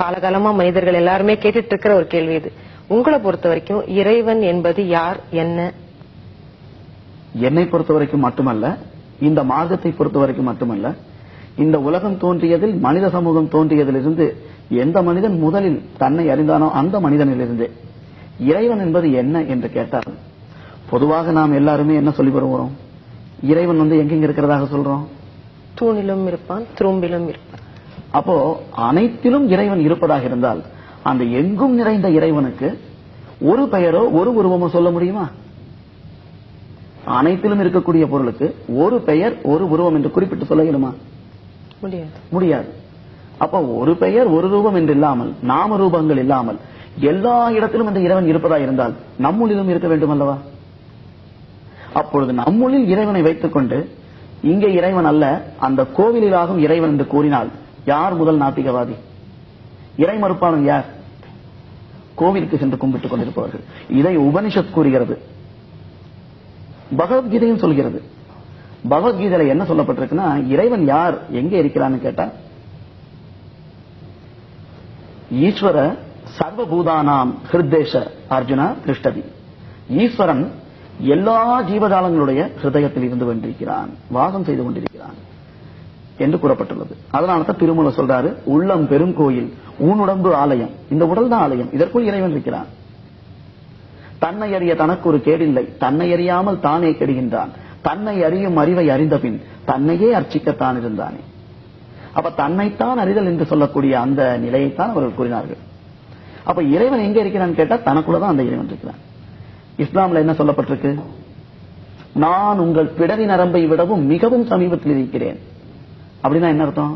காலகாலமா மனிதர்கள் எல்லாருமே கேட்டுட்டு இருக்கிற ஒரு கேள்வி இது. உங்களை பொறுத்த வரைக்கும் இறைவன் என்பது யார், என்ன? என்னை பொறுத்த வரைக்கும் மட்டுமல்ல, இந்த மார்க்கத்தை பொறுத்த வரைக்கும் மட்டுமல்ல, இந்த உலகம் தோன்றியதில் மனித சமூகம் தோன்றியதிலிருந்து எந்த மனிதன் முதலில் தன்னை அறிந்தானோ அந்த மனிதனிலிருந்து இறைவன் என்பது என்ன என்று கேட்டால், பொதுவாக நாம் எல்லாருமே என்ன சொல்லி வருகிறோம்? இறைவன் எங்கெங்க இருக்கிறதாக சொல்றோம்? தூணிலும் இருப்பான், துரும்பிலும் இருப்பான். அப்போ அனைத்திலும் இறைவன் இருப்பதாக இருந்தால் அந்த எங்கும் நிறைந்த இறைவனுக்கு ஒரு பெயரோ ஒரு உருவமோ சொல்ல முடியுமா? அனைத்திலும் இருக்கக்கூடிய பொருளுக்கு ஒரு பெயர் ஒரு உருவம் என்று குறிப்பிட்டு சொல்ல இயலுமா? முடியாது. அப்ப ஒரு பெயர் ஒரு ரூபம் என்று இல்லாமல், நாம ரூபங்கள் இல்லாமல் எல்லா இடத்திலும் இந்த இறைவன் இருப்பதா இருந்தால் நம்முள்ளிலும் இருக்க வேண்டும் அல்லவா? அப்பொழுது நம்முள்ளில் இறைவனை வைத்துக் கொண்டு இங்கே இறைவன் அல்ல, அந்த கோவிலாகும் இறைவன் என்று கூறினால் யார் முதல் நாத்திகவாதி? இறை மறுப்பாளன் யார்? கோவிலுக்கு சென்று கும்பிட்டுக் கொண்டிருப்பவர்கள். இதை உபனிஷத் கூறுகிறது, பகவத்கீதையும் சொல்கிறது. பகவத்கீதையில என்ன சொல்லப்பட்டிருக்குன்னா, இறைவன் யார், எங்கே இருக்கிறான்னு கேட்டா, ஈஸ்வர சர்வபூதானாம் ஹிருதேஷ அர்ஜுனா கிருஷ்ணதி. ஈஸ்வரன் எல்லா ஜீவஜாலங்களுடைய ஹிருதயத்தில் இருந்து கொண்டிருக்கிறான், வாசம் செய்து கொண்டிருக்கிறான் என்று கூறப்பட்டுள்ளது. அதனால்தான் திருமூலர் சொல்றாரு, உள்ளம் பெருங்கோயில் ஊனுடம்பு ஆலயம். இந்த உடல் தான் ஆலயம், இதற்குள் இறைவன் இருக்கிறான். தன்னை அறிய தனக்கு ஒரு கேடில்லை, தன்னை அறியாமல் தானே கெடுகின்றான். தன்னை அறியும் அறிவை அறிந்த பின் தன்னையே அர்ச்சிக்கத்தான் இருந்தானே. அப்ப தன்னைத்தான் அறிதல் என்று சொல்லக்கூடிய அந்த நிலையைத்தான் அவர்கள் கூறினார்கள். அப்ப இறைவன் எங்க இருக்கிறான்னு கேட்டா தனக்குள்ளதான் அந்த இறைவன் இருக்கிறான். இஸ்லாம்ல என்ன சொல்லப்பட்டிருக்கு? நான் உங்கள் பிடரி நரம்பை விடவும் மிகவும் சமீபத்தில் இருக்கிறேன். அப்படின்னா என்ன அர்த்தம்?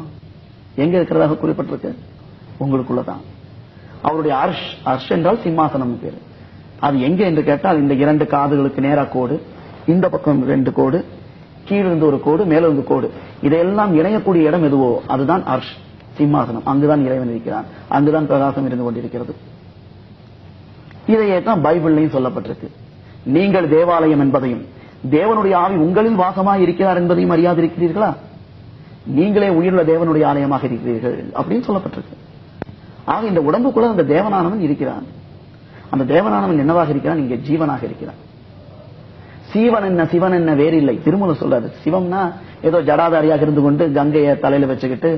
எங்க இருக்கிறதாக குறிப்பிட்டிருக்கு? உங்களுக்குள்ளதான். அவருடைய அர்ஷ் என்றால் சிம்மாசனம் பேரு. அது எங்க என்று கேட்டால், இந்த இரண்டு காதுகளுக்கு நேரா கோடு, இந்த பக்கம் 2 கோடு, கீழிருந்து ஒரு கோடு, மேலிருந்து கோடு, இதையெல்லாம் இணையக்கூடிய இடம் எதுவோ அதுதான் அர்ஷ், சிம்மாசனம். அங்குதான் இறைவன் இருக்கிறான், அங்குதான் பிரகாசம் இருந்து கொண்டிருக்கிறது. இதையே தான் பைபிள்லையும் சொல்லப்பட்டிருக்கு. நீங்கள் தேவாலயம் என்பதையும் தேவனுடைய ஆவி உங்களில் வாசமாக இருக்கிறார் என்பதையும் அறியாதிருக்கிறீர்களா? நீங்களே உயிருள்ள தேவனுடைய ஆலயமாக இருக்கிறீர்கள் அப்படின்னு சொல்லப்பட்டிருக்கு. ஆக இந்த உடம்புக்குள்ள அந்த தேவனானவன் இருக்கிறான். அந்த தேவனானவன் என்னவாக இருக்கிறான்? இங்கே ஜீவனாக இருக்கிறான். சீவன் என்ன சிவன் என்ன வேறில்லை. திருமூலர் சொல்றாரு, சிவம்னா ஏதோ ஜடாதாரியாக இருந்து கொண்டு கங்கையை தலையில வச்சுக்கிட்டு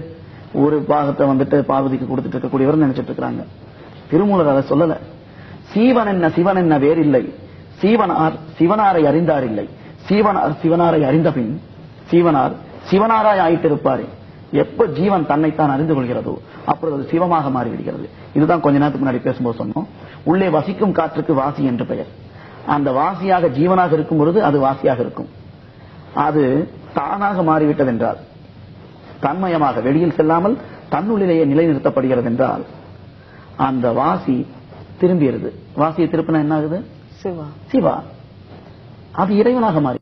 ஒரு பாகத்தை பார்வதிக்கு கொடுத்துட்டு இருக்கக்கூடியவர் நினைச்சிட்டு இருக்கிறாங்க. திருமூலர் அதை சொல்லல. சீவன் என்ன சிவன் என்ன வேறில்லை. சீவனார் சிவனாரை அறிந்தார் இல்லை. சீவனார் சிவனாரை அறிந்த பின் சீவனார் சிவனாராய் ஆயிட்டிருப்பாரு. எப்ப ஜீவன் தன்னைத்தான் அறிந்து கொள்கிறதோ அப்பொழுது அது சிவமாக மாறிவிடுகிறது. இதுதான் கொஞ்ச நேரத்துக்கு முன்னாடி பேசும்போது சொன்னோம். உள்ளே வசிக்கும் காற்றுக்கு வாசி என்று பெயர். அந்த வாசியாக ஜீவனாக இருக்கும் பொழுது அது வாசியாக இருக்கும். அது தானாக மாறிவிட்டது என்றால், தன்மயமாக வெளியில் செல்லாமல் தன்னுள்ளிலேயே நிலைநிறுத்தப்படுகிறது என்றால், அந்த வாசி திரும்பியது. வாசியை திருப்பினா என்ன ஆகுது? சிவா. அது இறைவனாக மாறி